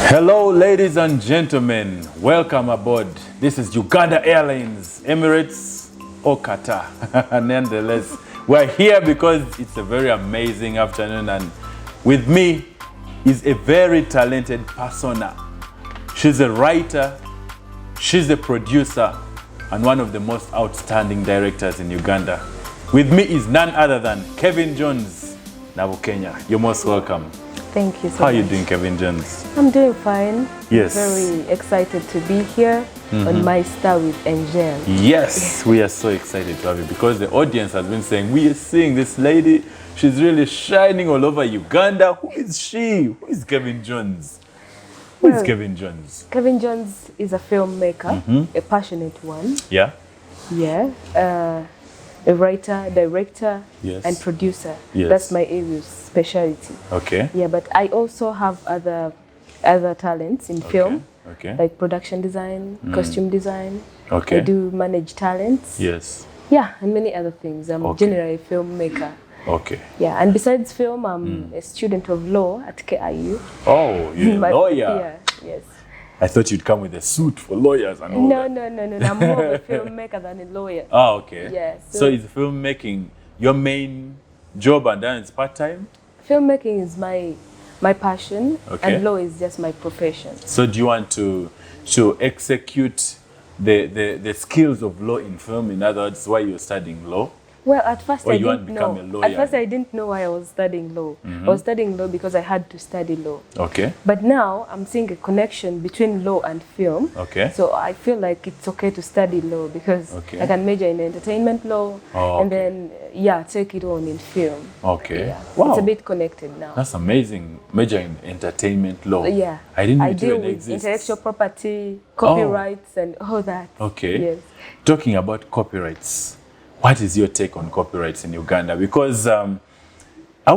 Hello, ladies and gentlemen. Welcome aboard. This is Uganda Airlines, Emirates, or Qatar. Nonetheless, we're here because it's a very amazing afternoon, and with me is a very talented persona. She's a writer, she's a producer, and one of the most outstanding directors in Uganda. With me is none other than KevinJohns Nabukenya. You're most welcome. Thank you so much. How are you doing, KevinJohns? I'm doing fine. Yes. Very excited to be here on My Star with Angel. Yes, we are so excited to have you because the audience has been saying, we are seeing this lady, she's really shining all over Uganda. Who is she? Who is KevinJohns? Who is KevinJohns? KevinJohns is a filmmaker, a passionate one. Yeah? Yeah. A writer, director, Yes. and producer. Yes. That's my area of specialty. Okay. Yeah, but I also have other talents in film, Okay. like production design, costume design. Okay. I do manage talents. Yes. Yeah, and many other things. I'm generally a filmmaker. Okay. Yeah, and besides film, I'm a student of law at KIU. Oh, you're a lawyer. Yeah, yes. I thought you'd come with a suit for lawyers and all that. No. I'm more of a filmmaker than a lawyer. Oh, okay. Yeah. So is filmmaking your main job and then it's part-time? Filmmaking is my passion, Okay. and law is just my profession. So do you want to execute the skills of law in film? In other words, why you're studying law? Well, at first Or I you want didn't to become know. a lawyer? At first I didn't know why I was studying law. I was studying law because I had to study law. Okay. But now I'm seeing a connection between law and film. Okay. So I feel like it's okay to study law because I can major in entertainment law and then take it on in film. Okay. Yeah. Wow. It's a bit connected now. That's amazing. Major in entertainment law. Yeah. I didn't know I it deal even with exists. intellectual property, copyrights, and all that. Okay. Yes. Talking about copyrights, what is your take on copyrights in Uganda? Because are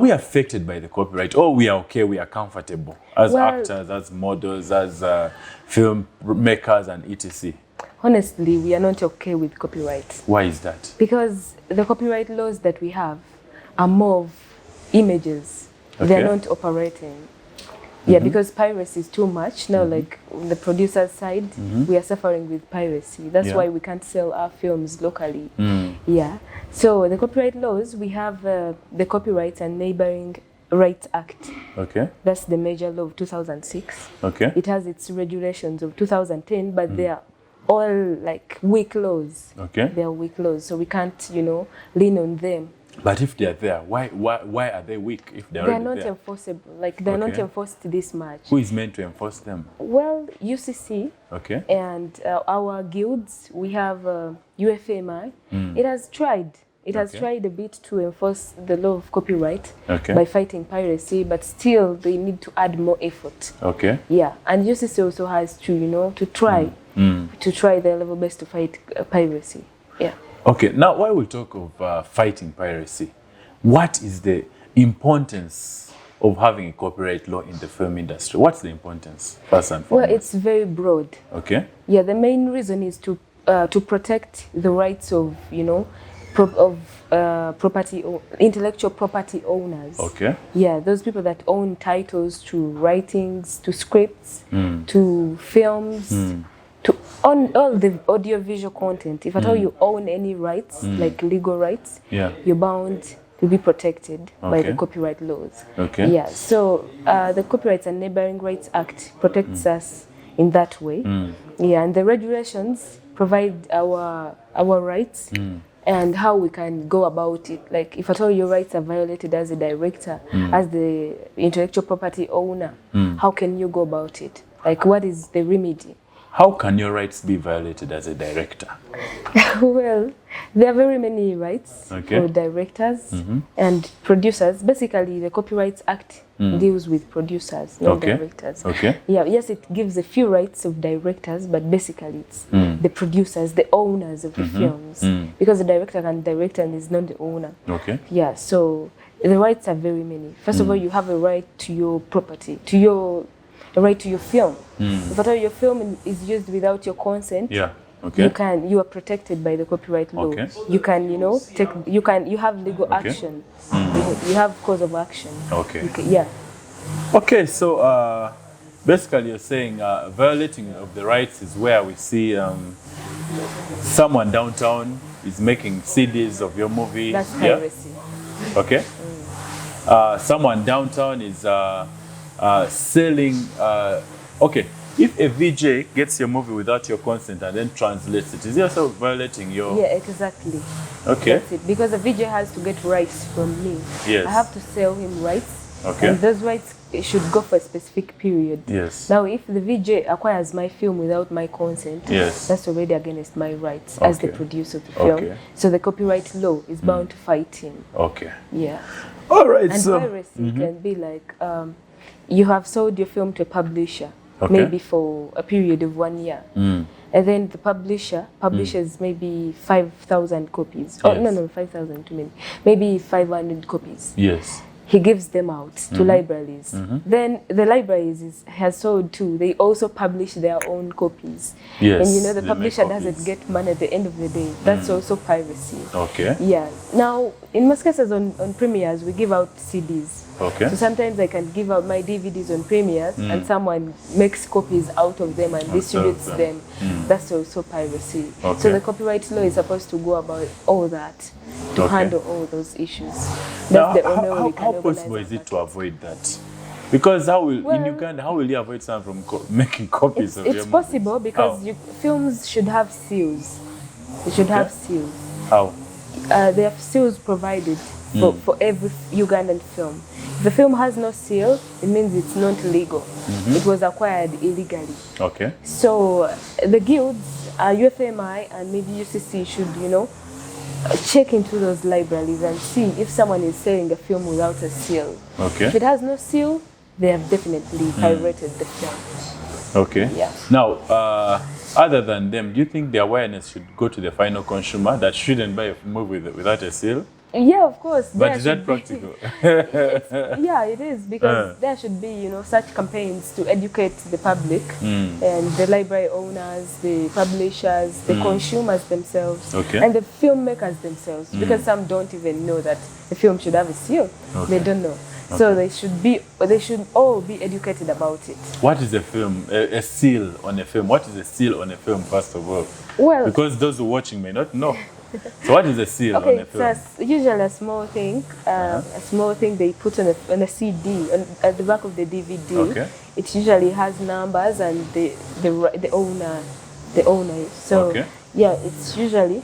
we affected by the copyright, or we are okay, we are comfortable as actors, as models, as film makers and etc.? Honestly, we are not okay with copyright. Why is that? Because the copyright laws that we have are more of images. They're not operating. Yeah, because piracy is too much. Now, like on the producer's side, we are suffering with piracy. That's why we can't sell our films locally. Yeah. So the copyright laws, we have the Copyright and Neighboring Rights Act. Okay. That's the major law of 2006. Okay. It has its regulations of 2010, but they are all like weak laws. Okay. They are weak laws, so we can't, lean on them. But if they are there, why are they weak if they're They're already not there? enforceable. Like they're not enforced this much. Who is meant to enforce them? Well, UCC Okay. and our guilds, we have UFMI. It has tried. It has tried a bit to enforce the law of copyright by fighting piracy, but still they need to add more effort. Okay. Yeah, and UCC also has to, to try their level best to fight piracy. Yeah. Okay, now while we talk of fighting piracy, what is the importance of having a copyright law in the film industry? What's the importance, first and foremost? Well, it's very broad. Okay. Yeah, the main reason is to protect the rights of, intellectual property owners. Okay. Yeah, those people that own titles to writings, to scripts, to films, to own all the audiovisual content. If at all you own any rights, like legal rights, you're bound to be protected by the copyright laws. Okay. Yeah, so the Copyrights and Neighboring Rights Act protects us in that way. Yeah, and the regulations provide our rights and how we can go about it. Like if at all your rights are violated as a director, as the intellectual property owner, how can you go about it? Like what is the remedy? How can your rights be violated as a director? Well, there are very many rights for directors and producers. Basically, the Copyrights Act deals with producers, not directors. Okay. Yeah, yes, it gives a few rights of directors, but basically it's the producers, the owners of the films. Because the director can direct and is not the owner. Okay. Yeah, so the rights are very many. First of all, you have a right to your property, to the right to your film. If at all your film is used without your consent, you are protected by the copyright law. You can, you have legal action. You have cause of action. Okay. Yeah. Okay, so basically you're saying violating of the rights is where we see someone downtown is making CDs of your movie. That's piracy. Okay. Someone downtown is selling. Okay, if a VJ gets your movie without your consent and then translates it, is he also violating your? Yeah, exactly. Okay. That's it. Because the VJ has to get rights from me. Yes. I have to sell him rights. Okay. And those rights should go for a specific period. Yes. Now, if the VJ acquires my film without my consent, Yes. that's already against my rights as the Okay. producer of the film. Okay. So the copyright law is bound to fight him. Okay. Yeah. All right. And So. piracy can be like you have sold your film to a publisher, Okay. maybe for a period of 1 year. And then the publisher publishes maybe 5,000 copies. Oh, Yes. no, 5,000 too many. Maybe 500 copies. Yes. He gives them out to libraries. Then the libraries has sold too. They also publish their own copies. Yes. And you know, the they make publisher copies. doesn't get money at the end of the day. That's also piracy. Okay. Yeah. Now, in most cases on premieres, we give out CDs. Okay. So sometimes I can give out my DVDs on premieres and someone makes copies out of them and distributes them. That's also piracy. Okay. So the copyright law is supposed to go about all that, to Okay. handle all those issues. That's Now, the only way we can how organize possible is our it to avoid that? Because how will in Well- Uganda, how will you avoid someone from making copies of your It's movies? possible because How? films should have seals. They should have seals. How? They have seals provided for every Ugandan film. If the film has no seal, it means it's not legal. It was acquired illegally. Okay. So the guilds, UFMI and maybe UCC should, you know, check into those libraries and see if someone is selling a film without a seal. Okay. If it has no seal, they have definitely pirated the film. Okay. Yeah. Now, other than them, do you think the awareness should go to the final consumer that shouldn't buy a movie without a seal? Yeah, of course. But there is that should be- practical? Yeah, it is because there should be, you know, such campaigns to educate the public and the library owners, the publishers, the consumers themselves, Okay. and the filmmakers themselves. Because some don't even know that the film should have a seal. Okay. They don't know. So they should all be educated about it. What is a film? A seal on a film. What is a seal on a film, first of all? Well, Because those who are watching may not know. So what is a seal okay, on a film? it's usually a small thing. A small thing they put on a CD at the back of the DVD. Okay. It usually has numbers and the owner. So Okay. yeah, it's usually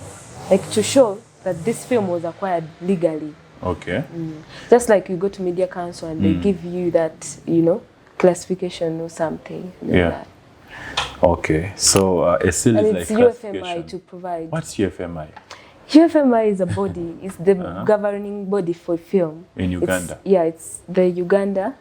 like to show that this film was acquired legally. Okay. Just like you go to Media Council and they give you that, you know, classification or something. Like Yeah. that. Okay. So a seal And is it's like UFMI classification. to provide. What's UFMI? UFMI is a body, it's the governing body for film. In Uganda? It's the Uganda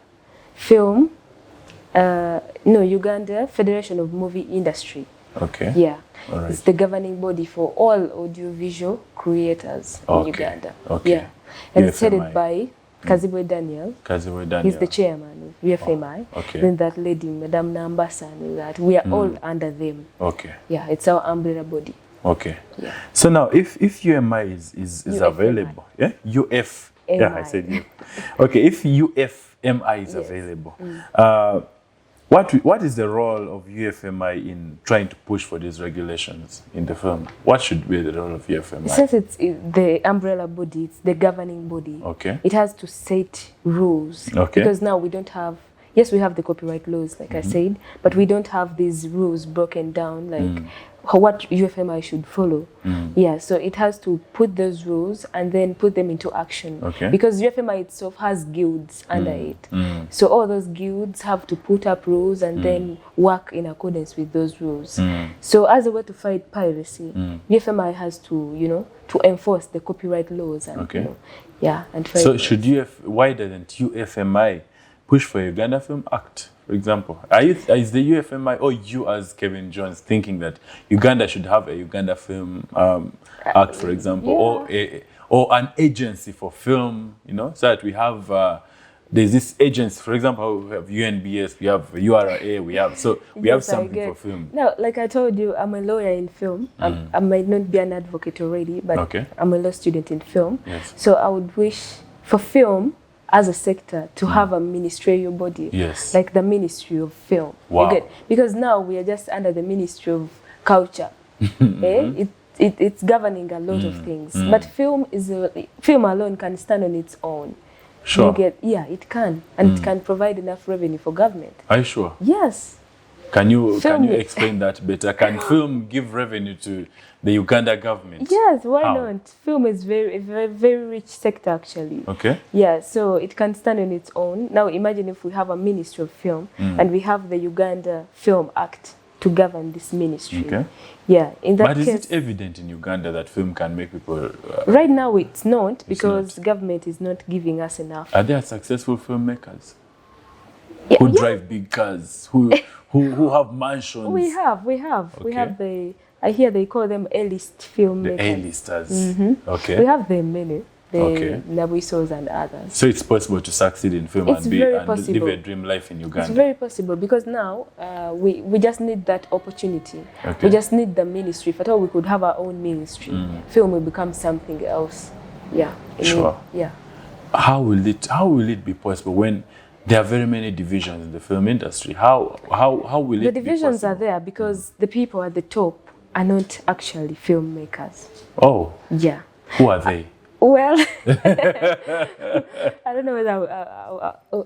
Uganda Federation of Movie Industry. Okay. Yeah. All right. It's the governing body for all audiovisual creators in Okay. Uganda. Okay. Yeah. And it's UFMI. headed by Kazibwe Daniel. Kaziwe Daniel. He's the chairman of UFMI. okay. Then that lady, Madame Nambasa, and that we are all under them. Okay. Yeah, it's our umbrella body. Okay. Yeah. So now, if UMI is UFMI. available, yeah, yeah, I said you. Okay, if UFMI is Yes. available, what is the role of UFMI in trying to push for these regulations in the film? What should be the role of UFMI? Since it's the umbrella body, it's the governing body. Okay. It has to set rules. Okay. Because now we don't have, yes, we have the copyright laws, like I said, but we don't have these rules broken down, like what UFMI should follow. Yeah, so it has to put those rules and then put them into action. Okay. Because UFMI itself has guilds under it. So all those guilds have to put up rules and then work in accordance with those rules. So as a way to fight piracy, UFMI has to, you know, to enforce the copyright laws and, Okay. you know, yeah, and fight. So why doesn't UFMI push for a Uganda Film Act, for example? Is the UFMI or you as KevinJohns thinking that Uganda should have a Uganda Film Act, for example, or an agency for film, you know, so that we have there's this agency, for example, we have UNBS, we have URA, we have Yes, I something get. for film. No, like I told you, I'm a lawyer in film. I might not be an advocate already, but Okay. I'm a law student in film. Yes. So I would wish for film, as a sector to have a ministerial body, Yes. like the Ministry of Film. Wow. You get, because now we are just under the Ministry of Culture. It's governing a lot of things, but film alone can stand on its own. Sure. You get, yeah, it can, and it can provide enough revenue for government. Are you sure? Yes. Can you Film- explain that better? Can film give revenue to the Uganda government? Yes, why How? not? Film is a very rich sector, actually. Okay. Yeah, so it can stand on its own. Now imagine if we have a Ministry of Film and we have the Uganda Film Act to govern this ministry. Okay. Yeah, in that But case, is it evident in Uganda that film can make people... right now it's not, because government is not giving us enough. are there successful filmmakers Yeah, who yeah. drive big cars, who have mansions? We have. We Okay. have I hear they call them A-list filmmakers. The A-listers. Okay. We have them many, the Okay. Nabusos and others. So it's possible to succeed in film It's and very live possible. a dream life in Uganda. It's very possible, because now we just need that opportunity. Okay. We just need the ministry. If at all we could have our own ministry, film will become something else. Yeah. Sure. Yeah. How will it be possible when there are very many divisions in the film industry? How will it The be divisions possible? are there because the people at the top are not actually filmmakers. Oh, Yeah. who are they? Well, I don't know whether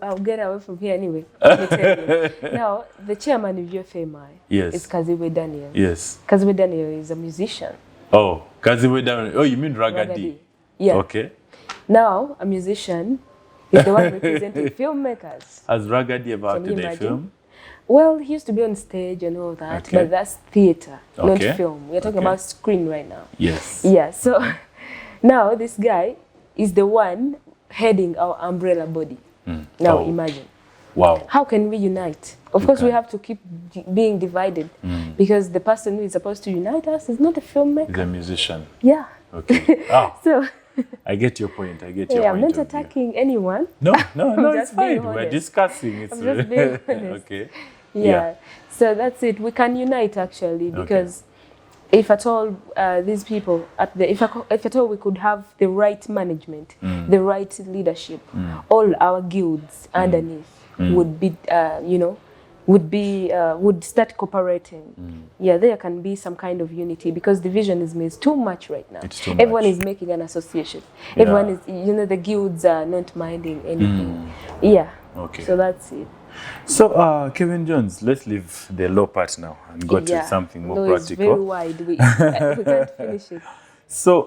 I'll get away from here anyway. Let me tell you. Now, the chairman of UFMI Yes. is Kaziwe Daniel. Yes. Kaziwe Daniel is a musician. Oh, Kaziwe down. Oh, you mean Ragadi? Ragadi. Yeah. Okay. Now, a musician is the one representing filmmakers. Has Ragadi ever Can you acted a imagine? film? Well, he used to be on stage and all that, Okay. but that's theater, Okay. not film. We're talking Okay. about screen right now. Yes. Yeah, so now this guy is the one heading our umbrella body. Now Oh. imagine. Wow. How can we unite? Of course, we can. have to keep being divided because the person who is supposed to unite us is not a filmmaker. He's a musician. Yeah. Okay. Ah, So, I get your point. I get your yeah, I'm point. not of view. attacking anyone. No, it's just being fine. We're honest. discussing. It's I'm just being honest. okay. Yeah. So that's it. We can unite actually because if at all these people if at all we could have the right management, the right leadership, all our guilds underneath would be would start cooperating. Yeah, there can be some kind of unity because division is too much right now. It's too Everyone much. is making an association. Yeah. Everyone is the guilds are not minding anything. Yeah. Okay. So that's it. So, KevinJohns, let's leave the law part now and go to something more no, it's very practical. wide. We can't finish it. So,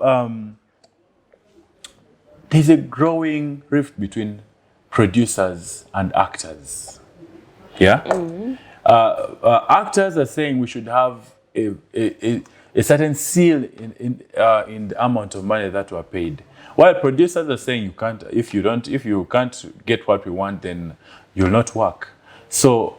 there's a growing rift between producers and actors. Yeah? Actors are saying we should have a certain seal in the amount of money that we're paid. While producers are saying you can't, if you can't get what we want, then you'll not work. So,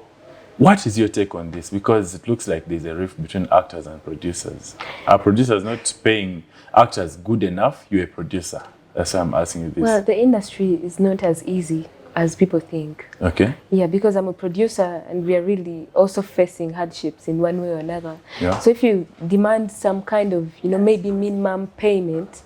what is your take on this? Because it looks like there's a rift between actors and producers. Are producers not paying actors good enough? You're a producer. That's why I'm asking you this. Well, the industry is not as easy as people think. Okay. Yeah, because I'm a producer and we are really also facing hardships in one way or another. Yeah. So if you demand some kind of, maybe minimum payment,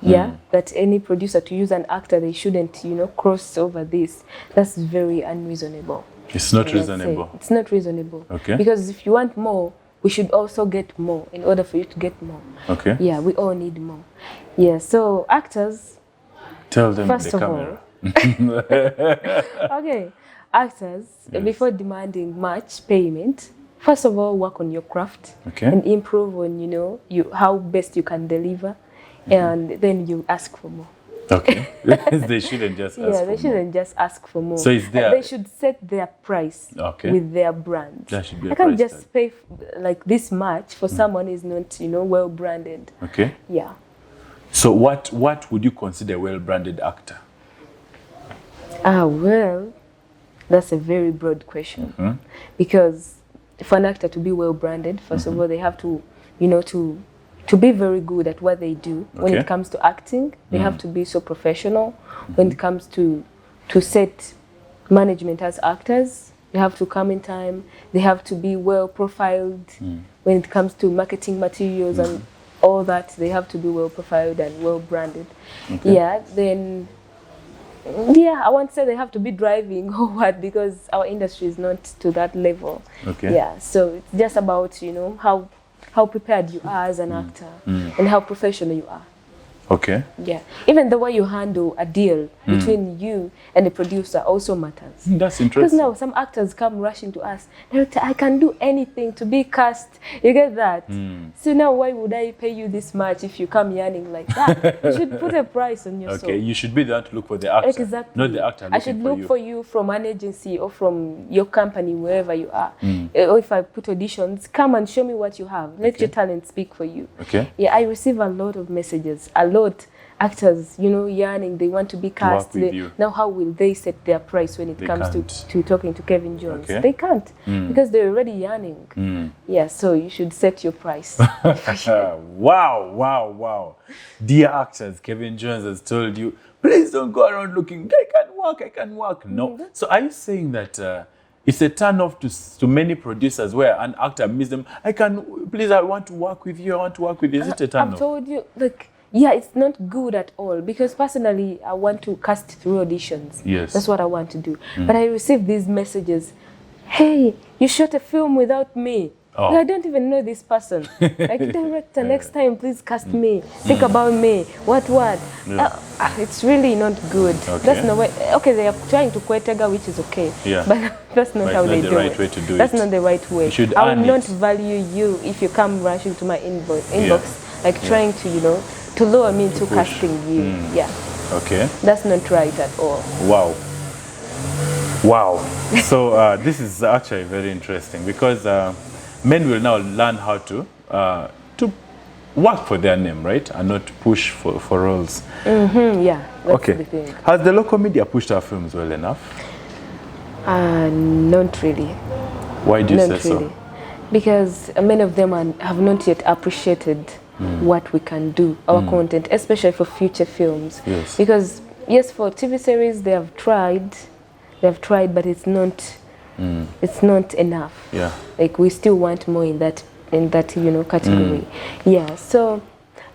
that any producer to use an actor, they shouldn't, cross over this. That's very unreasonable. It's not Let's say. reasonable. It's not reasonable. Okay. Because if you want more, we should also get more in order for you to get more. Okay. Yeah, we all need more. Yeah, so actors, Tell them first the of camera. okay, actors, before demanding much payment, first of all, work on your craft Okay. and improve on, how best you can deliver, and then you ask for more. Okay. They shouldn't just ask for They shouldn't just ask for more. So is there- They should set their price Okay. with their brand. There should be a I can't price just pay like this much for someone who is not, well branded. Okay. Yeah. So what would you consider a well-branded actor? Well, that's a very broad question. Because for an actor to be well branded, first of all, they have to, to be very good at what they do. When Okay. it comes to acting, they have to be so professional. When it comes to set management as actors, they have to come in time. They have to be well profiled. When it comes to marketing materials and all that, they have to be well profiled and well branded. Okay. Yeah, then Yeah, I won't say they have to be driving or what, because our industry is not to that level. Okay. Yeah, so it's just about, you know, how prepared you are as an actor and how professional you are. Okay. Yeah, even the way you handle a deal between you and the producer also matters. That's interesting. Because now some actors come rushing to us, director, I can do anything to be cast. You get that? So now why would I pay you this much if you come yearning like that? You should put a price on yourself. Okay, you should be there to look for the actor. Exactly. Not the actor looking I should look for you from an agency or from your company, wherever you are. Or if I put auditions, come and show me what you have. Let your talent speak for you. Okay. Yeah, I receive a lot of messages. A lot. Actors, you know, yearning, they want to be cast. To work with you. Now, how will they set their price when it comes to talking to Kevin Johns? Okay. They can't because they're already yearning. Yeah, so you should set your price. Wow. Dear actors, Kevin Johns has told you, please don't go around looking, I can work. No. So are you saying that it's a turn off to many producers where an actor meets them, I want to work with you, Is it a turn off? I've told you, like, yeah, it's not good at all, because personally, I want to cast through auditions. Yes. That's what I want to do. But I receive these messages, hey, you shot a film without me. Oh. I don't even know this person. Like, director, next time, please cast me. Think about me. What? Yeah. It's really not good. Okay. That's no way. Okay, they are trying to Kwetega, which is okay. Yeah. But that's not how they do it. That's not the right way to do That's it. not the right way. You should I will earn not it. value you if you come rushing to my inbox, like trying to, you know, to lure me into casting you. Yeah. Okay. That's not right at all. Wow. So this is actually very interesting, because men will now learn how to work for their name, right? And not push for roles. Yeah, that's the thing. Has the local media pushed our films well enough? Not really. Why do you say Not really. so? Because many of them have not yet appreciated what we can do, our content, especially for future films. Yes. Because yes, for TV series they have tried, but it's not enough. Yeah. Like, we still want more in that you know, category. Yeah. So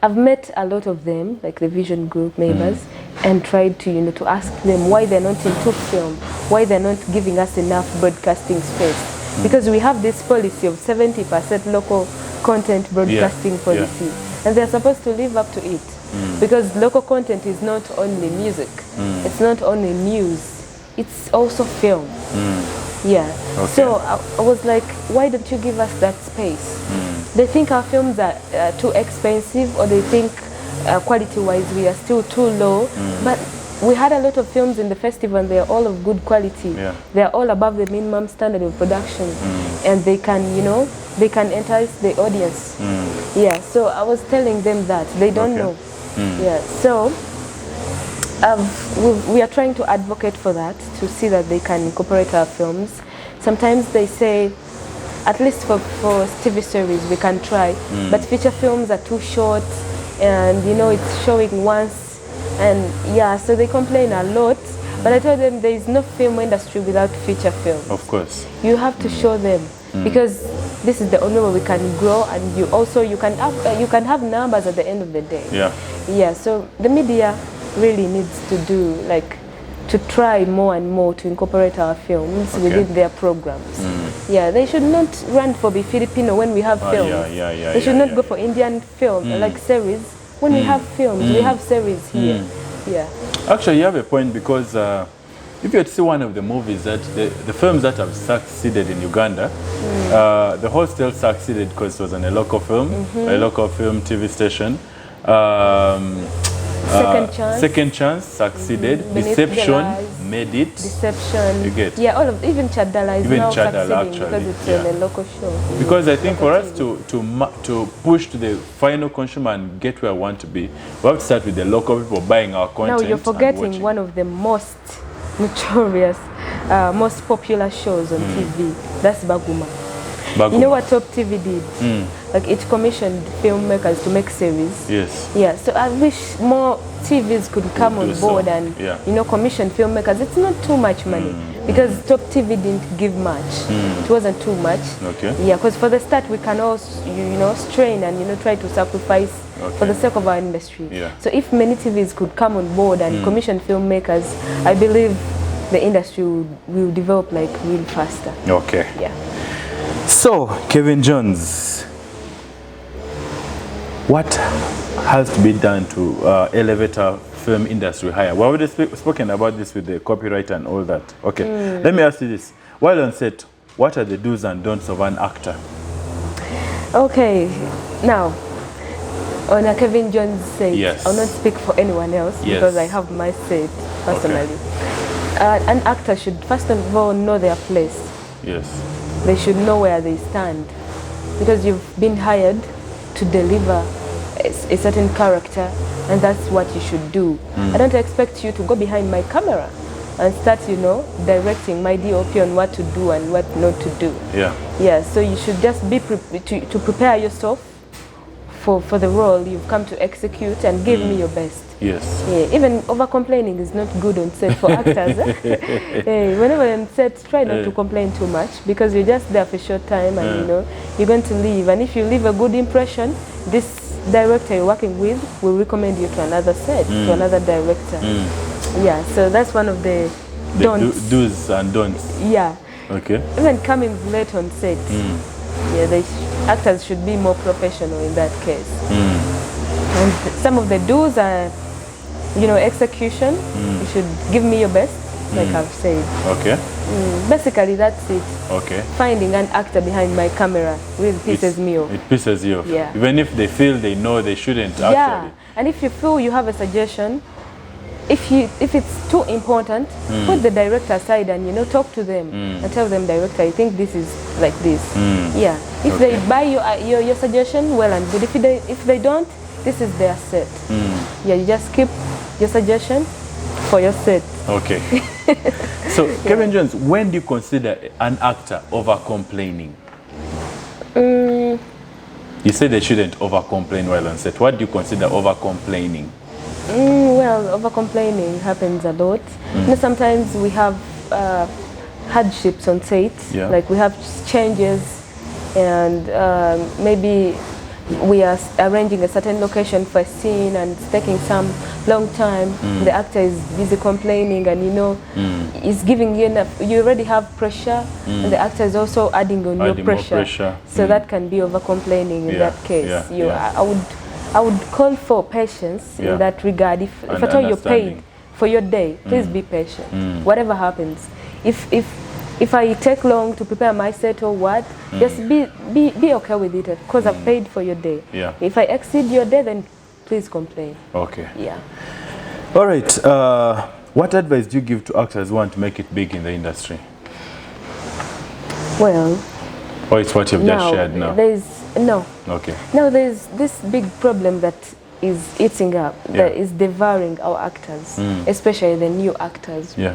I've met a lot of them, like the Vision Group members, and tried to, you know, to ask them why they're not into film, why they're not giving us enough broadcasting space. Because we have this policy of 70% local content broadcasting policy, and they're supposed to live up to it. Because local content is not only music, it's not only news, it's also film. Yeah. Okay. So I was like, why don't you give us that space? They think our films are too expensive, or they think quality-wise we are still too low. But we had a lot of films in the festival, and they are all of good quality. Yeah. They are all above the minimum standard of production, and they can, you know, they can entice the audience. Yeah. So I was telling them that they don't know. Yeah. So we are trying to advocate for that, to see that they can incorporate our films. Sometimes they say, at least for TV series we can try, but feature films are too short, and you know, it's showing once. And yeah, so they complain a lot, but I told them there is no film industry without feature film. Of course. You have to show them, because this is the only way we can grow, and you can have numbers at the end of the day. Yeah. Yeah. So the media really needs to do, like, to try more and more to incorporate our films within their programs. Yeah, they should not run for Be Filipino when we have films. They should not go for Indian film, like series, when we have films. We have series here. Yeah. Actually, you have a point, because if you had to see one of the movies that the films that have succeeded in Uganda, The Hostel succeeded because it was on a local film, TV station. Second Chance succeeded. Deception made it. Deception. You get. Yeah, all of even Chadala is now succeeding because it's a local show. Because I think for us to push to the final consumer and get where I want to be, we have to start with the local people buying our content. Now you're forgetting one of the most notorious, most popular shows on TV. That's Baguma. You know what Top TV did? Like, it commissioned filmmakers to make series. Yes. Yeah, so I wish more TVs could come on board and, you know, commission filmmakers. It's not too much money, because Top TV didn't give much. It wasn't too much. Okay. Yeah, because for the start we can also, you know, strain and, you know, try to sacrifice for the sake of our industry. Yeah. So if many TVs could come on board and commission filmmakers, I believe the industry will develop like real faster. Okay. Yeah. So, KevinJohns, what has to be done to elevate our film industry higher? We already spoken about this with the copyright and all that. Okay, let me ask you this. While on set, what are the do's and don'ts of an actor? Okay, now, on a KevinJohns set, Yes. I'll not speak for anyone else because I have my set personally. An actor should first of all know their place. Yes. They should know where they stand, because you've been hired to deliver a certain character, and that's what you should do. I don't expect you to go behind my camera and start, directing my DOP on what to do and what not to do. Yeah. Yeah, so you should just be to prepare yourself for the role you've come to execute and give me your best. Yes. Yeah, even over-complaining is not good on set for actors. Whenever on set, try not to complain too much, because you're just there for a short time and you're going to leave. And if you leave a good impression, this director you're working with will recommend you to another set, to another director. Yeah, so that's one of the don'ts. Do's and don'ts. Yeah. Okay. Even coming late on set. Yeah, actors should be more professional in that case. And some of the do's are, execution. You should give me your best, like I've said. Okay. Basically, that's it. Okay. Finding an actor behind my camera really pisses me off. It pisses you off. Yeah. Even if they feel they know they shouldn't Yeah, actually. and if you feel you have a suggestion, if it's too important, put the director aside and talk to them and tell them, director, I think this is like this. Yeah. If they buy your suggestion, well and good. If they don't, this is their set. Yeah, you just keep your suggestion for your set. Okay. So, KevinJohns, when do you consider an actor over-complaining? You say they shouldn't over-complain while on set. What do you consider over-complaining? Well, over-complaining happens a lot. Sometimes we have hardships on set. Yeah. Like we have changes, and maybe we are arranging a certain location for a scene and it's taking some long time. The actor is busy complaining and is giving you enough. You already have pressure and the actor is also adding on your pressure. So that can be over-complaining in that case. I would call for patience in that regard. If at all you're paid for your day, please be patient. Whatever happens. If I take long to prepare my set or what, just be okay with it, because I've paid for your day. Yeah. If I exceed your day, then please complain. Okay. Yeah. All right. What advice do you give to actors who want to make it big in the industry? Well, or it's what you've just shared now? Okay. Now there's this big problem that is eating up, that is devouring our actors, especially the new actors. Yeah.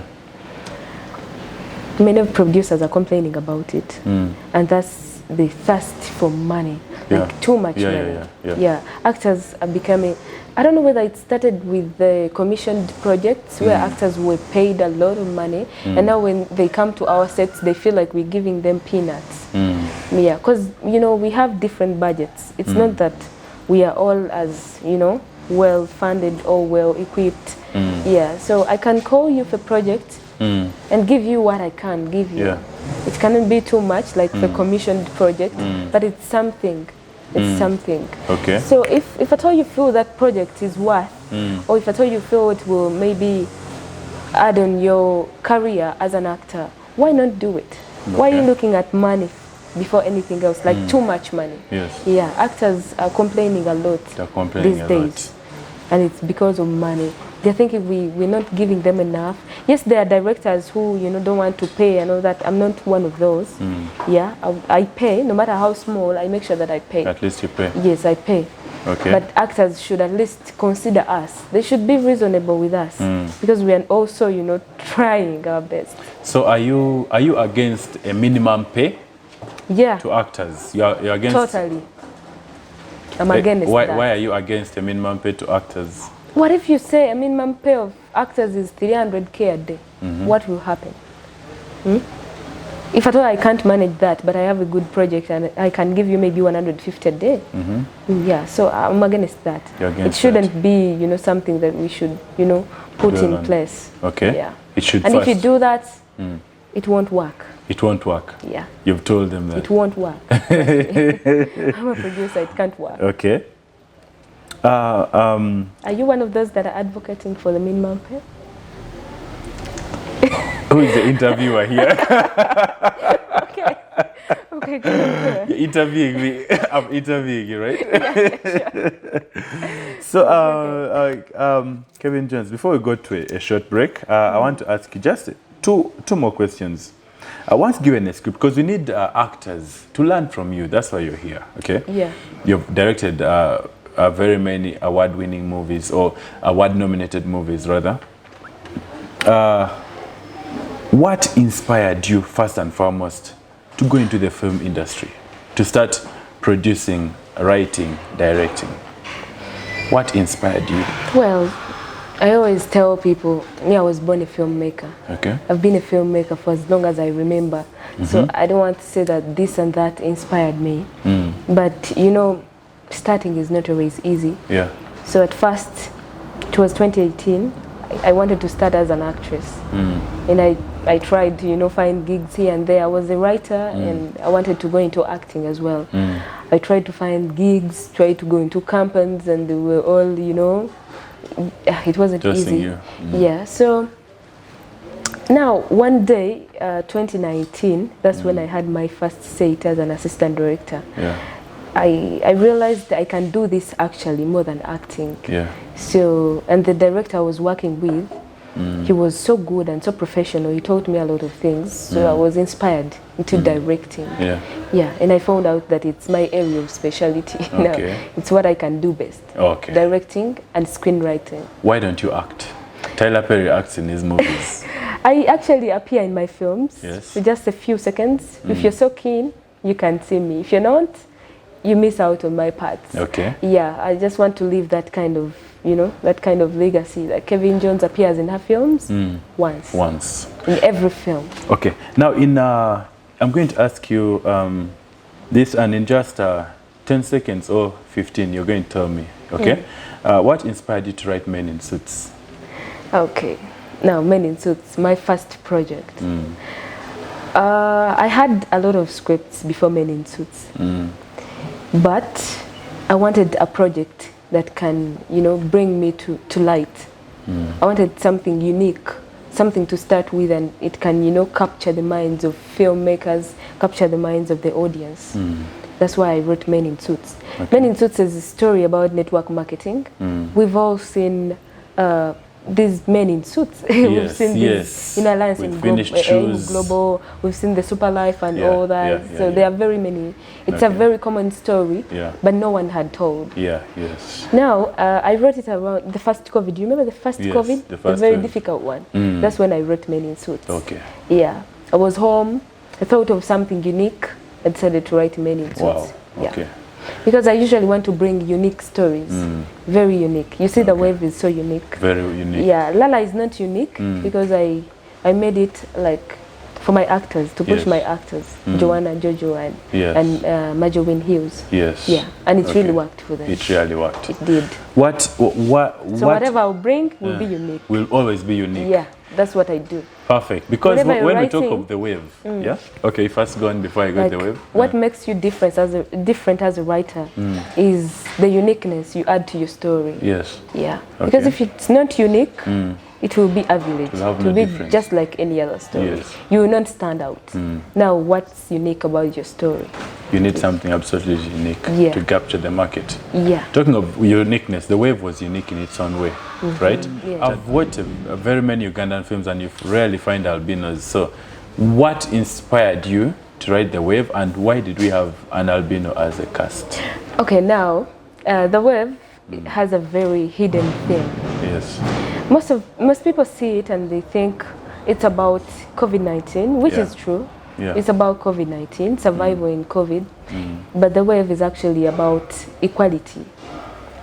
Many producers are complaining about it, and that's the thirst for money, like too much money. Yeah, actors are becoming, I don't know whether it started with the commissioned projects where actors were paid a lot of money, and now when they come to our sets, they feel like we're giving them peanuts. Yeah, because we have different budgets. It's not that we are all as well funded or well equipped. Yeah, so I can call you for a project and give you what I can give you. It cannot be too much like the commissioned project, but it's something. It's something. Okay. So if at all you feel that project is worth, or if at all you feel it will maybe add on your career as an actor, why not do it? Why are you looking at money before anything else, like too much money? Yes. Yeah, actors are complaining a lot these days, and it's because of money. They're thinking we're not giving them enough. Yes, there are directors who don't want to pay and all that. I'm not one of those. Yeah, I pay, no matter how small. I make sure that I pay. At least you pay. Yes, I pay. Okay. But actors should at least consider us. They should be reasonable with us, because we are also trying our best. So are you against a minimum pay? Yeah. To actors, you're against. Totally. I'm against that. Why are you against a minimum pay to actors? What if you say a minimum pay of actors is 300K a day? What will happen? if at all I can't manage that, but I have a good project and I can give you maybe 150 a day. Yeah, so I'm against that. It shouldn't be, you know, something that we should, you know, put in place. Okay. Yeah. It should. And if you do that, it won't work. It won't work. Yeah. You've told them that. It won't work. I'm a producer, it can't work. Okay. Are you one of those that are advocating for the minimum pay? Who is the interviewer here? Okay. Okay, good. You're interviewing me. I'm interviewing you, right? Yeah, sure. So, KevinJohns, before we go to a short break, I want to ask you just two more questions. Once given a script, because we need actors to learn from you. That's why you're here, okay? Yeah. You've directed very many award-winning movies, or award-nominated movies, rather. What inspired you, first and foremost, to go into the film industry, to start producing, writing, directing? What inspired you? Well, I always tell people, me, I was born a filmmaker. Okay. I've been a filmmaker for as long as I remember. So I don't want to say that this and that inspired me. But, you know, starting is not always easy. Yeah. So at first, it was 2018, I wanted to start as an actress. And I tried to, you know, find gigs here and there. I was a writer and I wanted to go into acting as well. I tried to find gigs, tried to go into campaigns, and they were all, you know, it wasn't easy. Yeah, so now one day, 2019, that's when I had my first set as an assistant director. Yeah. I realized I can do this actually more than acting. Yeah. So, and the director I was working with, he was so good and so professional. He taught me a lot of things. So I was inspired into directing. Yeah. Yeah, and I found out that it's my area of specialty. Okay. Now, it's what I can do best. Okay. Directing and screenwriting. Why don't you act? Tyler Perry acts in his movies. I actually appear in my films Yes. for just a few seconds. If you're so keen, you can see me. If you're not, you miss out on my parts. Okay. Yeah, I just want to leave that kind of, you know, that kind of legacy. Like KevinJohns appears in her films once. Once. In every film. Okay. Now, I'm going to ask you this, and in just 10 seconds or 15, you're going to tell me. Okay. What inspired you to write Men in Suits? Okay. Now, Men in Suits, my first project. I had a lot of scripts before Men in Suits. But I wanted a project that can, you know, bring me to light. I wanted something unique, something to start with, and it can, you know, capture the minds of filmmakers, capture the minds of the audience. That's why I wrote Men in Suits. Okay. Men in Suits is a story about network marketing. We've all seen these men in suits. We've seen these in Alliance in Global. We've seen the Super Life and all that. So there are very many. It's a very common story, but no one had told. Now, I wrote it around the first COVID. Do you remember the first COVID? The very difficult one. That's when I wrote Men in Suits. Okay. Yeah. I was home. I thought of something unique. I decided to write Men in Suits. Wow. Yeah. Okay. Because I usually want to bring unique stories. Very unique. You see, the wave is so unique. Very unique. Yeah, Lala is not unique because I made it like for my actors, to push my actors, Joanna, Jojo, and Majowin Hughes. Yeah, and it really worked for them. It really worked. It did. So whatever I'll bring will be unique. Will always be unique. Yeah, that's what I do. Perfect. Because when we talk of the wave, okay, first go on before I go to the wave. What makes you different as a writer is the uniqueness you add to your story. Yes. Yeah. Okay. Because if it's not unique, it will be average. It will be just like any other story. You will not stand out. Now, what's unique about your story? You need something absolutely unique to capture the market. Yeah. Talking of uniqueness, the wave was unique in its own way, right? Yeah. I've watched very many Ugandan films, and you rarely find albinos. So what inspired you to write The Wave, and why did we have an albino as a cast? Okay, now, The Wave has a very hidden theme. Yes. Most people see it and they think it's about COVID-19, which is true. It's about COVID-19, survival in COVID. But The Wave is actually about equality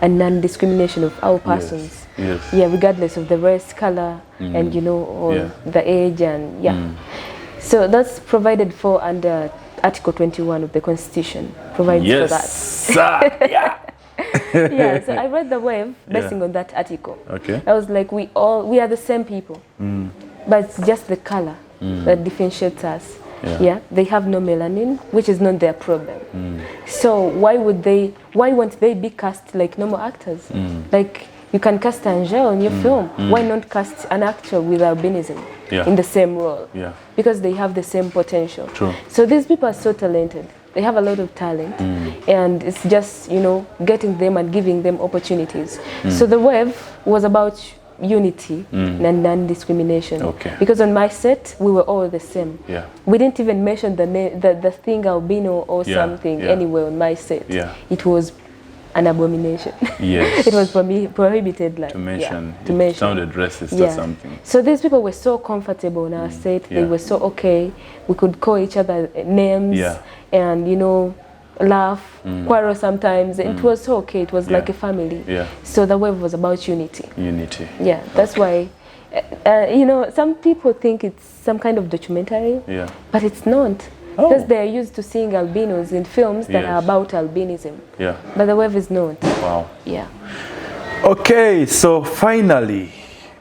and non-discrimination of all persons. Yeah, regardless of the race, color, and you know, or the age, and So that's provided for under Article 21 of the Constitution. Provides for that. Sir. Yeah. Yeah, so I read the wave basing on that article. Okay. I was like, we are the same people, but it's just the color that differentiates us. Yeah, they have no melanin, which is not their problem. So why won't they be cast like normal actors? Like you can cast Angel in your film. Why not cast an actor with albinism in the same role? Yeah. Because they have the same potential. True. So these people are so talented. They have a lot of talent, and it's just, you know, getting them and giving them opportunities. So the wave was about unity and non-discrimination. Okay. Because on my set, we were all the same. Yeah. We didn't even mention the thing albino or something anywhere on my set. Yeah. It was an abomination. Yes. It was prohibited, like, to mention. To mention. It sounded racist or something. So these people were so comfortable on our set. They were so okay. We could call each other names and, you know, laugh, quarrel sometimes. It was so okay. It was like a family. Yeah. So the wave was about unity. Unity. Yeah. That's why, you know, some people think it's some kind of documentary, but it's not. Because they're used to seeing albinos in films that are about albinism. Yeah. But the wave is not. Wow. Yeah. Okay, so finally,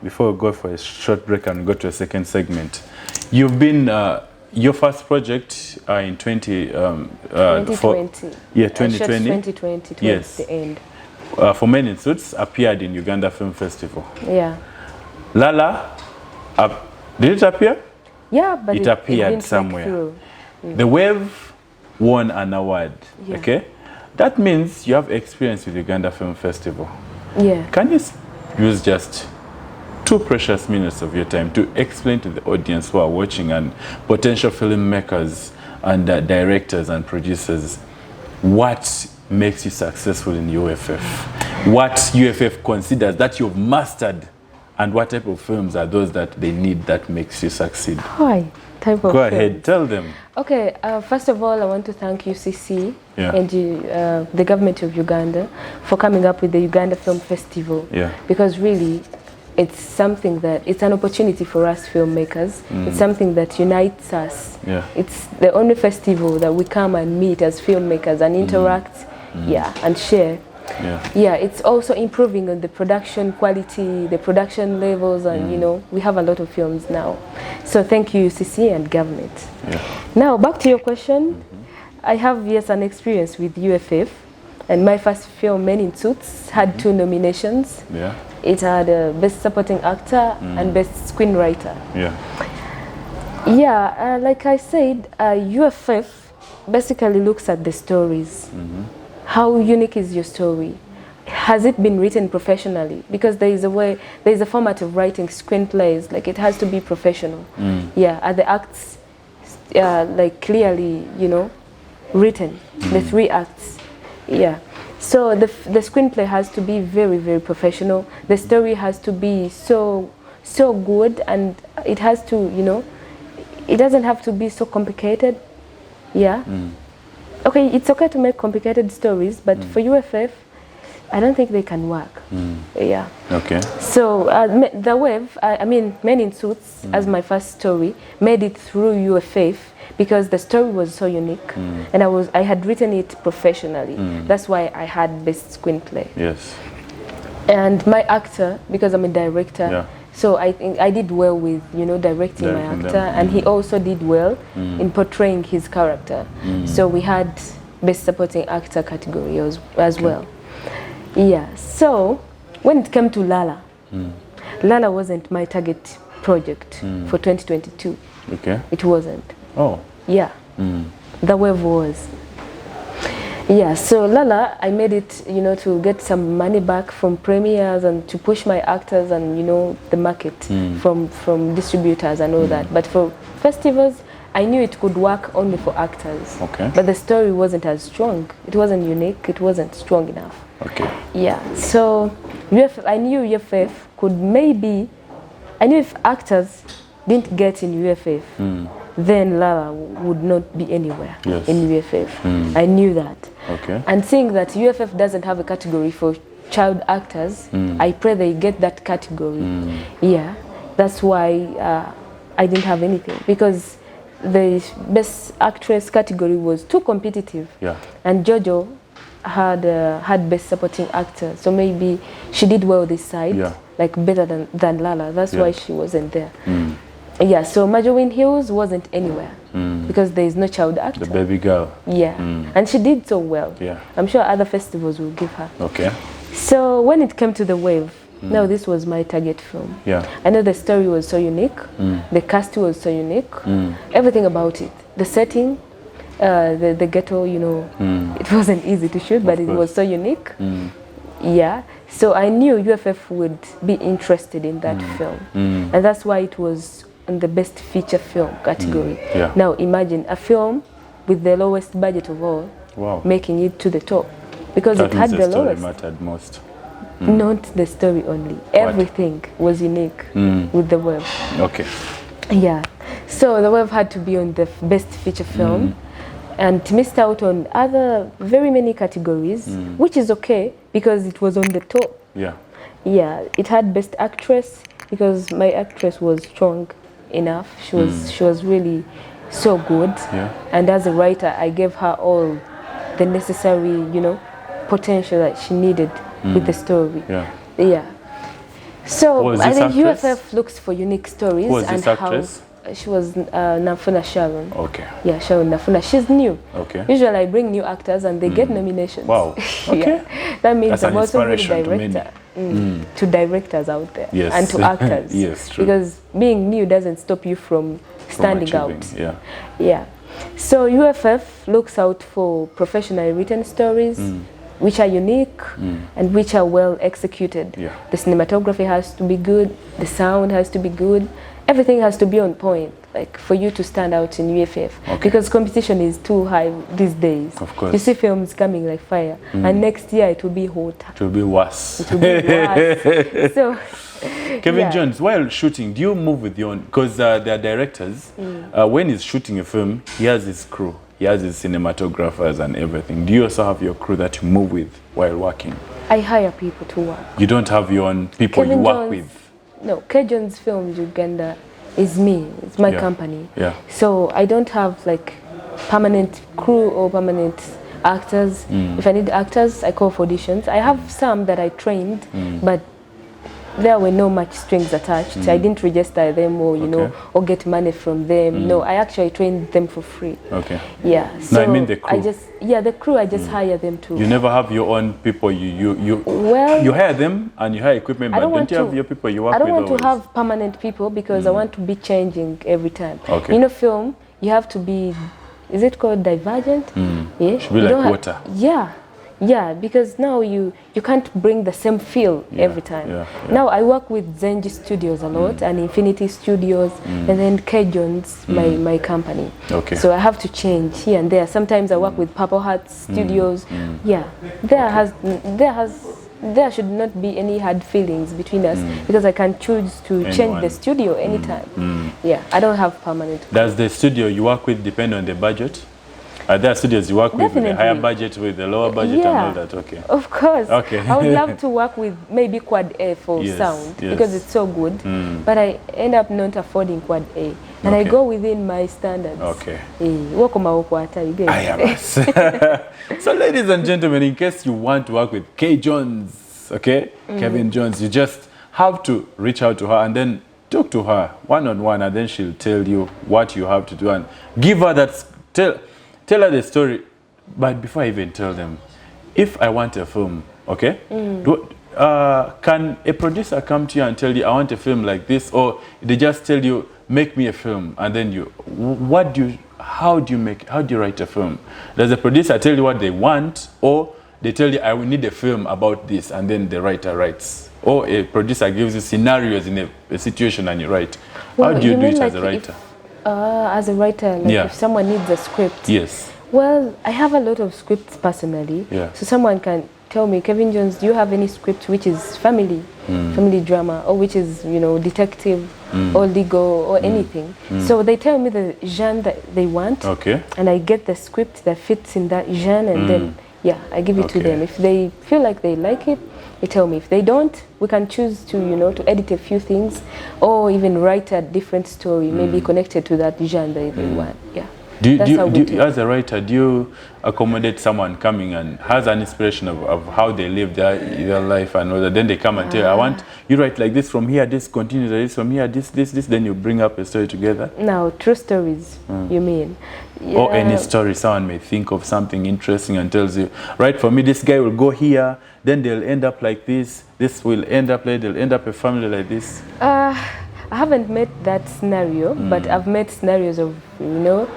before we go for a short break and go to a second segment, you've been, your first project in 2020. 2020. Yeah, 2020. 2020 towards the end. For Men in Suits appeared in Uganda Film Festival. Yeah. Lala, did it appear? Yeah, but it appeared somewhere. The Wave won an award, okay? That means you have experience with Uganda Film Festival. Yeah. Can you use just 2 precious minutes of your time to explain to the audience who are watching and potential filmmakers and directors and producers what makes you successful in UFF? What UFF considers that you've mastered, and what type of films are those that they need that makes you succeed? Hi. Type of Go ahead, tell them. Okay, first of all, I want to thank UCC and the government of Uganda for coming up with the Uganda Film Festival. Yeah. Because really, it's something that, it's an opportunity for us filmmakers. It's something that unites us. Yeah. It's the only festival that we come and meet as filmmakers and interact, and share. Yeah, it's also improving on the production quality, the production levels, and you know, we have a lot of films now. So thank you, UCC and government. Now back to your question. I have an experience with UFF, and my first film, Men in Suits, had 2 nominations. Yeah. It had Best Supporting Actor and Best Screenwriter. Yeah. Like I said, UFF basically looks at the stories. How unique is your story? Has it been written professionally? Because there is a format of writing screenplays, like it has to be professional. Yeah, are the acts like clearly, you know, written, the 3 acts. Yeah, so the screenplay has to be very, very professional. The story has to be so good, and it has to, you know, it doesn't have to be so complicated. Yeah. Okay, it's okay to make complicated stories, but for UFF, I don't think they can work. Yeah. Okay. So the wave, I mean, Men in Suits, as my first story, made it through UFF because the story was so unique, and I had written it professionally. That's why I had Best Screenplay. Yes. And my actor, because I'm a director. So I think I did well with, you know, directing my actor, and he also did well in portraying his character. So we had Best Supporting Actor category as well. Yeah, so when it came to Lala, Lala wasn't my target project for 2022. Okay. It wasn't. Oh. Yeah. The wave was. Yeah, so Lala, I made it, you know, to get some money back from premieres and to push my actors and, you know, the market from distributors and all that. But for festivals, I knew it could work only for actors. Okay. But the story wasn't as strong. It wasn't unique. It wasn't strong enough. Okay. Yeah, so I knew UFF could maybe, I knew if actors didn't get in UFF, then Lala would not be anywhere in UFF. I knew that. Okay. And seeing that UFF doesn't have a category for child actors, I pray they get that category. Yeah, that's why I didn't have anything, because the best actress category was too competitive. Yeah. And Jojo had best supporting actor, so maybe she did well this side, like better than Lala. That's why she wasn't there. Yeah, so Majorine Hills wasn't anywhere because there is no child actor. The baby girl. Yeah, and she did so well. Yeah. I'm sure other festivals will give her. Okay. So when it came to The Wave, now this was my target film. Yeah. I know the story was so unique, the cast was so unique, everything about it, the setting, the ghetto, you know, it wasn't easy to shoot, but it was so unique. Yeah, so I knew UFF would be interested in that film, and that's why it was in the best feature film category. Yeah. Now imagine a film with the lowest budget of all, making it to the top, because that it had the lowest. That mattered most. Not the story only. Everything was unique with The Wave. Okay. Yeah. So The Wave had to be on the best feature film and missed out on other very many categories, which is okay because it was on the top. Yeah. Yeah. It had best actress because my actress was strong enough. She was really so good. Yeah. And as a writer, I gave her all the necessary, you know, potential that she needed with the story. Yeah. Yeah. So I think actress? UFF looks for unique stories. Who was this actress? She was Nafuna Sharon. Okay. Yeah, Sharon Nafuna. She's new. Okay. Usually I bring new actors and they get nominations. Wow. Okay. Yeah. That means That's I'm also a good inspiration director. To directors out there. Yes. And to actors. Yes, true. Because being new doesn't stop you from standing out. Yeah. Yeah. So UFF looks out for professionally written stories, which are unique and which are well executed. Yeah. The cinematography has to be good, the sound has to be good, everything has to be on point, like for you to stand out in UFF. Okay. Because competition is too high these days. Of course. You see films coming like fire, and next year it will be hotter. It will be worse. It will be worse. So, KevinJohns, while shooting, do you move with your own? Because there are directors, when he's shooting a film, he has his crew. He has his cinematographers and everything. Do you also have your crew that you move with while working? I hire people to work. You don't have your own people you work with? No, KevinJohns Films Uganda is me. It's my company. Yeah. So I don't have like permanent crew or permanent actors. If I need actors, I call for auditions. I have some that I trained, but there were no much strings attached. I didn't register them or you know or get money from them. No, I actually trained them for free. Okay. Yeah. So no, I mean the crew. The crew I just hire them to. You never have your own people. You hire them and you hire equipment, but don't you have your people you work with? I don't want to have permanent people because I want to be changing every time. Okay. You know, film you have to be. Is it called divergent? Yeah. Should be like water. Yeah. Yeah, because now you can't bring the same feel every time. Now I work with Zenji Studios a lot and Infinity Studios and then KevinJohns, my company. Okay. So I have to change here and there. Sometimes I work with Purple Heart Studios. Yeah, there should not be any hard feelings between us because I can choose to change the studio anytime. Yeah, I don't have permanent. Does the studio you work with depend on the budget? Are there studios you work with a higher budget, with a lower budget and all that? Okay. Of course. Okay. I would love to work with maybe Quad A for sound because it's so good, but I end up not affording Quad A. And I go within my standards. Okay. So ladies and gentlemen, in case you want to work with KevinJohns, okay, KevinJohns, you just have to reach out to her and then talk to her one-on-one and then she'll tell you what you have to do and give her that, tell her the story. But before I even tell them, if I want a film, okay, can a producer come to you and tell you, I want a film like this, or they just tell you, make me a film, and then how do you write a film? Does the producer tell you what they want, or they tell you, I will need a film about this, and then the writer writes? Or a producer gives you scenarios in a situation and you write? How do you do it as a writer? As a writer, if someone needs a script. Yes. Well, I have a lot of scripts personally. Yeah. So someone can tell me, KevinJohns, do you have any script which is family drama, or which is, detective or legal or anything? So they tell me the genre that they want, and I get the script that fits in that genre, and then I give it to them. If they feel like they like it, they tell me. If they don't, we can choose to, you know, to edit a few things or even write a different story, maybe connected to that genre they want. Yeah. As a writer, do you accommodate someone coming and has an inspiration of how they live their life and all that? Then they come and tell you, I want you write like this from here, this continues like this from here, this, then you bring up a story together? No, true stories, you mean? Yeah. Or any story, someone may think of something interesting and tells you, right, for me, this guy will go here, then they'll end up like this will end up like, they'll end up a family like this. I haven't met that scenario, but I've met scenarios of, you know,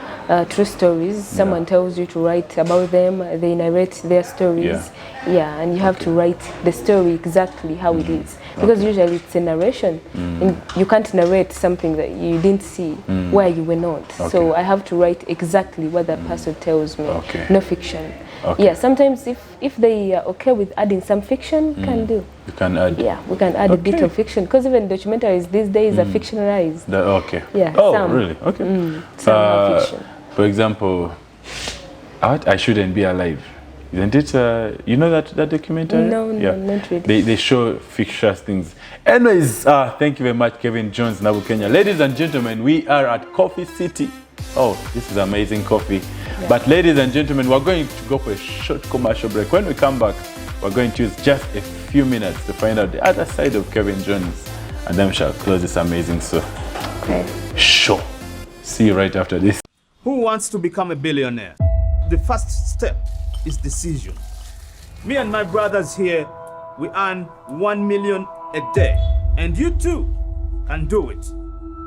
true stories. Someone tells you to write about them, they narrate their stories. Yeah, and you have to write the story exactly how it is. Because usually it's a narration. And you can't narrate something that you didn't see where you were not. So I have to write exactly what that person tells me. No fiction. Yeah, sometimes if they are okay with adding some fiction, can do. You can add. Yeah, we can add a bit of fiction because even documentaries these days are fictionalized. Yeah. Oh, really? Some are fiction. For example, I Shouldn't Be Alive. Isn't it? You know that documentary? No, not really. They show fictitious things. Anyways, thank you very much, KevinJohns Nabukenya. Ladies and gentlemen, we are at Coffee City. Oh, this is amazing coffee. Yeah. But ladies and gentlemen, we're going to go for a short commercial break. When we come back, we're going to use just a few minutes to find out the other side of KevinJohns, and then we shall close this amazing show. See you right after this. Who wants to become a billionaire? The first step is decision. Me and my brothers here, we earn 1 million a day, and you too can do it.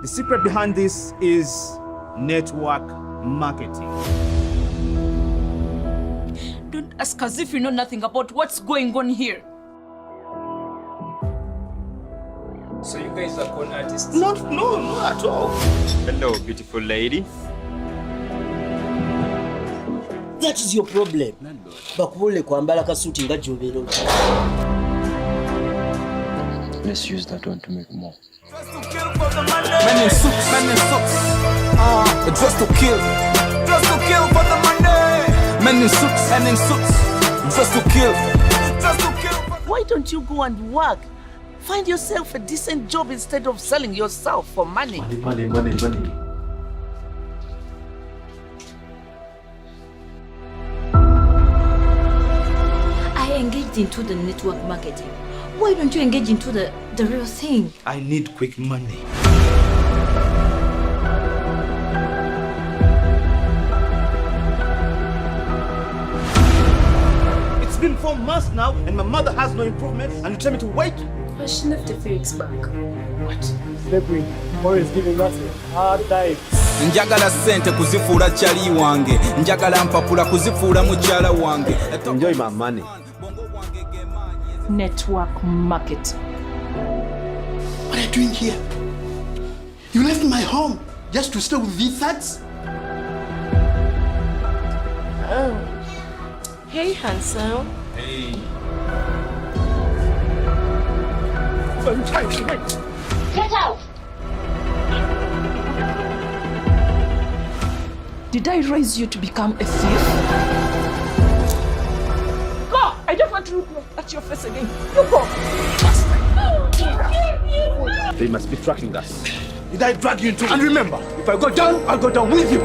The secret behind this is network marketing. Don't ask as if you know nothing about what's going on here. So you guys are con artists? No, not at all. Hello, beautiful lady. That is your problem. Bakubule kwambala kasuti nga jobero. Let's use that one to make more. Men in suits. Just to kill for the money. Men in suits. Just to kill. Why don't you go and work? Find yourself a decent job instead of selling yourself for money. Money. I engaged into the network marketing. Why don't you engage into the real thing? I need quick money. It's been 4 months now and my mother has no improvement and you tell me to wait? But she left a few weeks back. What? February, Mori is giving us a hard time. Njagala sente kuzifuula chali wange, njagala mpapula kuzifuula mukyala wange. Enjoy my money. Network marketing. What are you doing here? You left my home just to stay with these thugs? Oh. Hey, handsome. Hey. Get out! Did I raise you to become a thief? Go! I don't want to look at your face again. You go! They must be tracking us. Did I drag you into it? And remember, if I go down, I'll go down with you.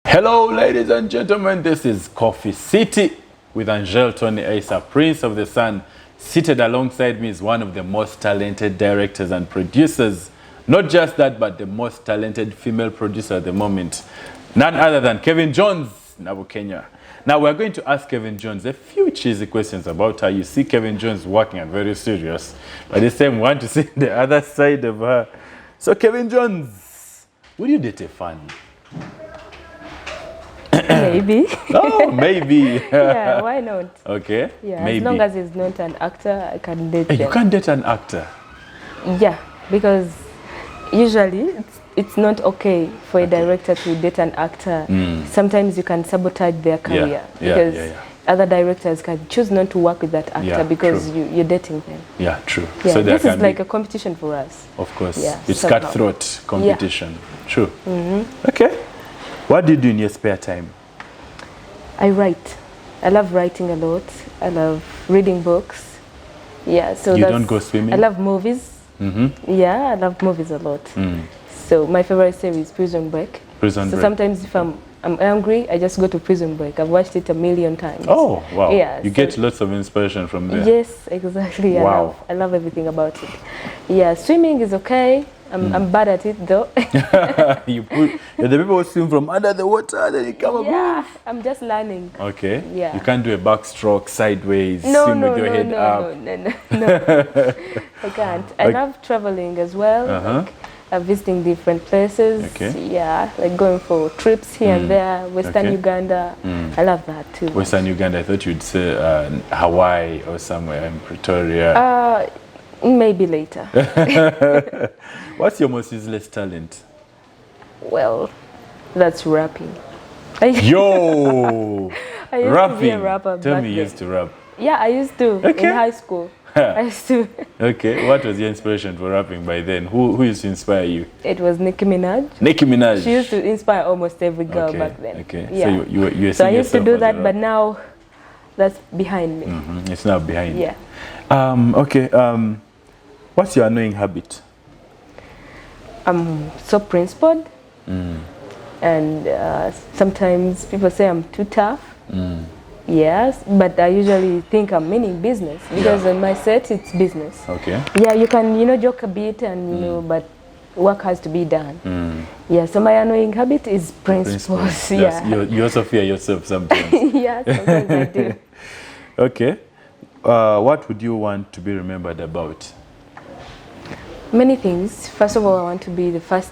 Hello, ladies and gentlemen. This is Coffee City with Angel Tony Asa, Prince of the Sun. Seated alongside me is one of the most talented directors and producers. Not just that, but the most talented female producer at the moment. None other than KevinJohns Nabukenya. Now, we're going to ask KevinJohns a few cheesy questions about her. You see KevinJohns working and very serious. But this time, we want to see the other side of her. So, KevinJohns, would you date a fan? Maybe. Oh, maybe. Yeah, why not? Okay. Yeah, maybe. as long as he's not an actor, I can date Hey, them. you can't date an actor. Yeah, because usually it's not okay for a director to date an actor. Sometimes you can sabotage their career because other directors can choose not to work with that actor because you're dating them. Yeah, true. Yeah, so this is like a competition for us. Of course. Yeah, it's somehow. cutthroat competition. True. Okay. What do you do in your spare time? I write. I love writing a lot. I love reading books. Yeah, so You don't go swimming? I love movies. Yeah, I love movies a lot. So my favorite series is Prison Break. Prison Break. So sometimes if I'm angry, I just go to Prison Break. I've watched it 1,000,000 times. Oh, wow. Yeah, You get lots of inspiration from there. Yes, exactly. Wow. I love everything about it. Yeah, swimming is okay. I'm bad at it though. You're the people who swim from under the water, then you come Yeah, I'm just learning. Okay. Yeah. You can't do a backstroke sideways, No, swim no, with your no, head no, up. no. I can't. I love traveling as well. Like, visiting different places. Okay. Yeah, like going for trips here and there. Western Uganda. I love that too. Western Uganda, I thought you'd say Hawaii or somewhere in Pretoria. Maybe later. What's your most useless talent? Well, that's rapping. Yo! I used to be a rapper Tell back me you then. used to rap. Yeah, I used to in high school. I used to. Okay, what was your inspiration for rapping by then? Who used to inspire you? It was Nicki Minaj. Nicki Minaj. She used to inspire almost every girl back then. Okay, Yeah. so you So I used to do that, but now that's behind me. It's now behind you. Yeah. Okay, what's your annoying habit? I'm so principled, and sometimes people say I'm too tough. Yes, but I usually think I'm meaning business because on my set it's business. Okay. Yeah, you can joke a bit and but work has to be done. Yeah, so my annoying habit is principles. Yeah. You also fear yourself sometimes. Yeah, sometimes I do. Okay. What would you want to be remembered about? Many things. First of all, I want to be the first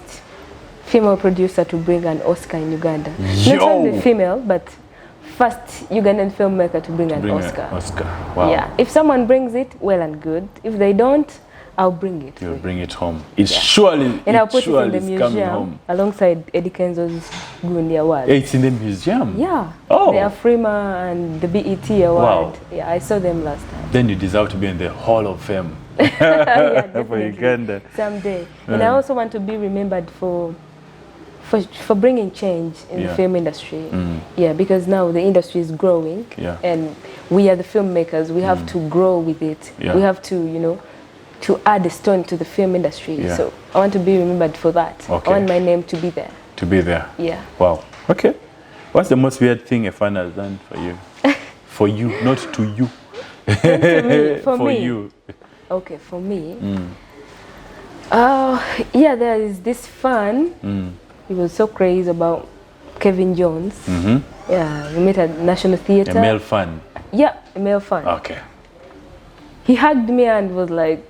female producer to bring an Oscar in Uganda. Yo! Not only female, but first Ugandan filmmaker to bring an Oscar. Wow. Yeah. If someone brings it, well and good. If they don't, I'll bring it. You'll bring it home. It's surely, and I'll put it in the it's coming museum home. alongside Eddie Kenzo's Gundi Award. It's in the museum? Yeah. Oh. The Afrima and the BET Award. Wow. Yeah, I saw them last time. Then you deserve to be in the Hall of Fame. Yeah, for Uganda. Someday. And I also want to be remembered for bringing change in the film industry. Yeah, because now the industry is growing and we are the filmmakers. We have to grow with it. We have to, to add a stone to the film industry. So I want to be remembered for that. I want my name to be there. To be there? Yeah. Wow. Okay. What's the most weird thing a fan has done for you? For you, not to you. To me, for me. You. Okay, for me. Yeah, there is this fan. He was so crazy about KevinJohns. Yeah, we met at National Theatre. A male fan? Yeah, a male fan. Okay. He hugged me and was like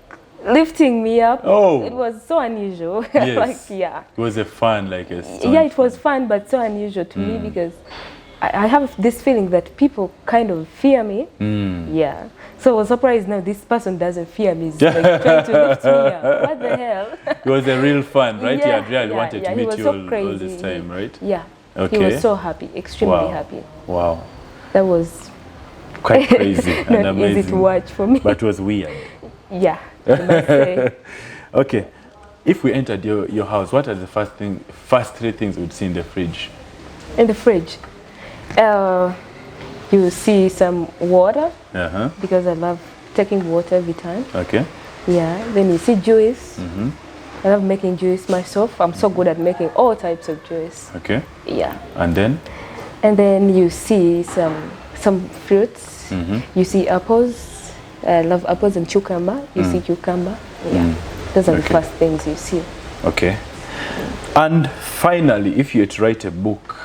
lifting me up. Oh. It was so unusual. Yes. Like, yeah. It was a fun, like a stunt. Yeah, it was fun, but so unusual to me because I have this feeling that people kind of fear me. Yeah. So I was surprised now this person doesn't fear me. He's like trying to lift me up. What the hell? It was a real fun, right? Yeah, he had really wanted to meet you so all this time, right? Yeah. Okay. He was so happy, extremely happy. Wow. That was quite crazy and not amazing. easy to watch for me. But it was weird. Yeah, I must say. Okay. If we entered your house, what are the first three things we'd see in the fridge? In the fridge? You see some water, because I love taking water every time. Okay. Yeah, then you see juice. I love making juice myself. I'm so good at making all types of juice. Okay. Yeah. And then? And then you see some fruits. You see apples. I love apples and cucumber. You see cucumber. Yeah. Those are the first things you see. Okay. And finally, if you had to write a book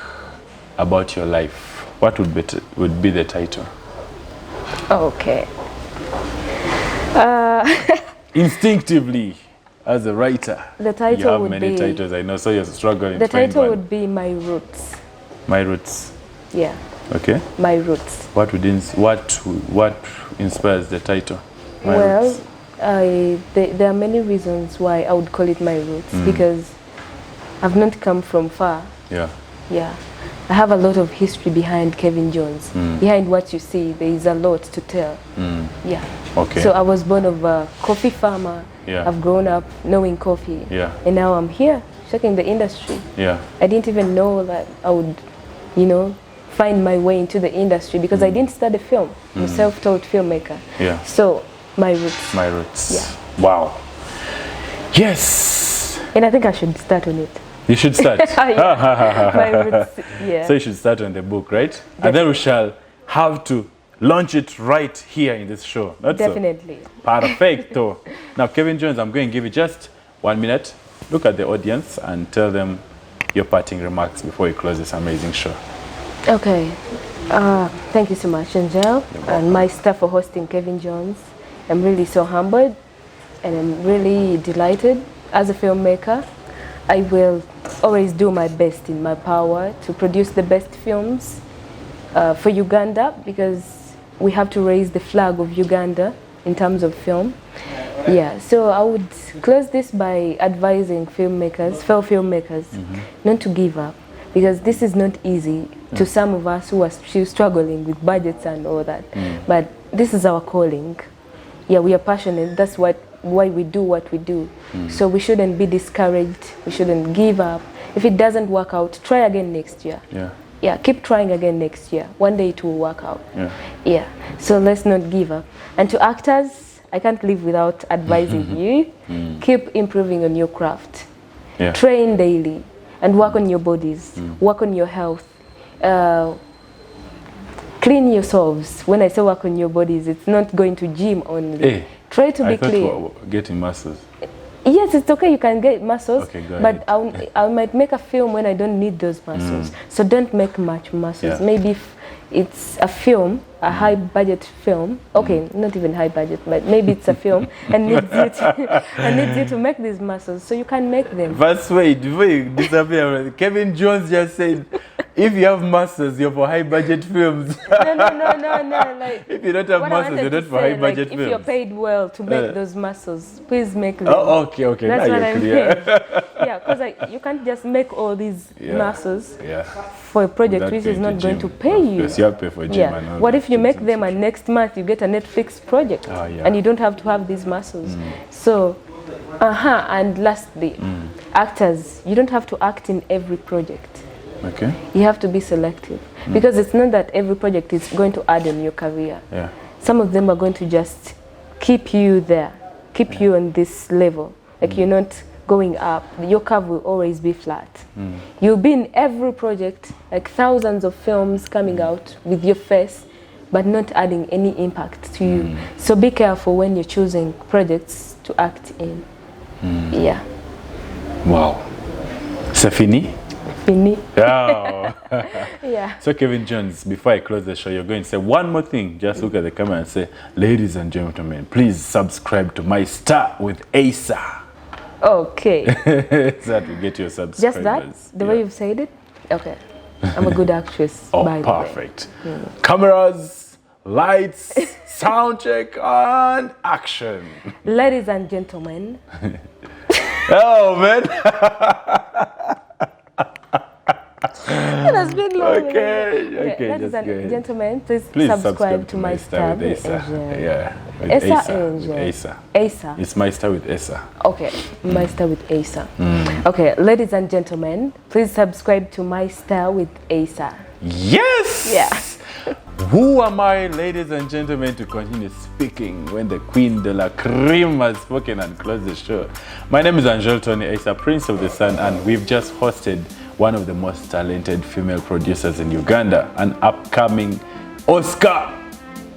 about your life, what would be the title? Okay. Instinctively, as a writer, the title you have would many be, titles. I know, so you're struggling. The to find title one. would be My Roots. My Roots. Yeah. Okay. My Roots. What inspires the title? Roots? There are many reasons why I would call it My Roots because I've not come from far. Yeah. Yeah. I have a lot of history behind KevinJohns. Behind what you see, there is a lot to tell. Yeah. Okay. So I was born of a coffee farmer. Yeah. I've grown up knowing coffee. Yeah. And now I'm here checking the industry. Yeah. I didn't even know that I would, find my way into the industry because I didn't study film. I'm a self-taught filmmaker. Yeah. So my roots. My roots. Yeah. Wow. Yes. And I think I should start on it. You should start. My roots. Yeah. So you should start on the book, right? And then we shall have to launch it right here in this show. That's Definitely. Perfecto. Now, Kevin Jones, I'm going to give you just 1 minute. Look at the audience and tell them your parting remarks before you close this amazing show. Okay. Thank you so much, Angel, and my staff for hosting Kevin Jones. I'm really so humbled and I'm really delighted. As a filmmaker, I will always do my best in my power to produce the best films for Uganda, because we have to raise the flag of Uganda in terms of film. Yeah, so I would close this by advising filmmakers, fellow filmmakers, not to give up, because this is not easy to some of us who are still struggling with budgets and all that. But this is our calling. Yeah, we are passionate. That's why we do what we do. So we shouldn't be discouraged. We shouldn't give up. If it doesn't work out, try again next year. Yeah. Yeah, keep trying again next year. One day it will work out. Yeah. Yeah. So let's not give up. And to actors, I can't live without advising you. Keep improving on your craft. Yeah. Train daily and work on your bodies. Work on your health. Clean yourselves. When I say work on your bodies, it's not going to gym only. Hey, try to be I thought clean. getting muscles. Yes, it's okay, you can get muscles, Okay, go but ahead. I might make a film when I don't need those muscles. So don't make much muscles. Yeah. Maybe if it's a film, a high budget film, okay, not even high budget, but maybe it's a film and needs you to make these muscles, so you can make them. But wait, before you disappear, Kevin Jones just said, if you have muscles, you're for high budget films. No. Like, if you don't have what I muscles, wanted you're not to for say, high budget like, films. if you're paid well to make those muscles, please make them. Oh, okay. That's now what you're I clear. mean. Yeah, because you can't just make all these muscles for a project Without which is paying not the going gym. to pay you. Yes, you have to pay for gym and all What that if you things make and them such. and next month you get a Netflix project and you don't have to have these muscles? So, and lastly, actors, you don't have to act in every project. Okay. You have to be selective, because it's not that every project is going to add in your career. Yeah. Some of them are going to just keep you there, keep you on this level. Like you're not going up, your curve will always be flat. You'll be in every project, like thousands of films coming out with your face, but not adding any impact to you. So be careful when you're choosing projects to act in. Yeah. Wow. C'est fini? Fini. Oh. Yeah. So Kevin Jones, before I close the show, you're going to say one more thing. Just look at the camera and say, ladies and gentlemen, please subscribe to my star with Asa. Okay. So that we get your subscribers. Just that? The way you've said it? Okay. I'm a good actress. Oh, by the way. perfect. Cameras, lights, sound check, and action. Ladies and gentlemen. Oh, man. It has been long. Okay, Ladies just go and ahead. gentlemen, please subscribe to my star with Asa. Yeah, with Asa Asa. Angel. With Asa. Asa. It's my star with Asa. Okay, my star with Asa. Okay, ladies and gentlemen, please subscribe to my star with Asa. Yes! Yeah. Who am I, ladies and gentlemen, to continue speaking when the Queen de la Cream has spoken and closed the show? My name is Angel Tony Asa, Prince of the Sun, and we've just hosted one of the most talented female producers in Uganda, an upcoming Oscar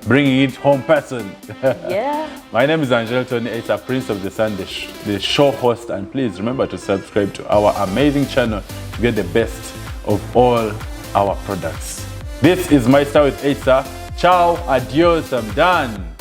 bringing it home person. Yeah. My name is Angel Tony Asa, Prince of the Sun, the show host, and please remember to subscribe to our amazing channel to get the best of all our products. This is My Star with Asa. Ciao, adios, I'm done.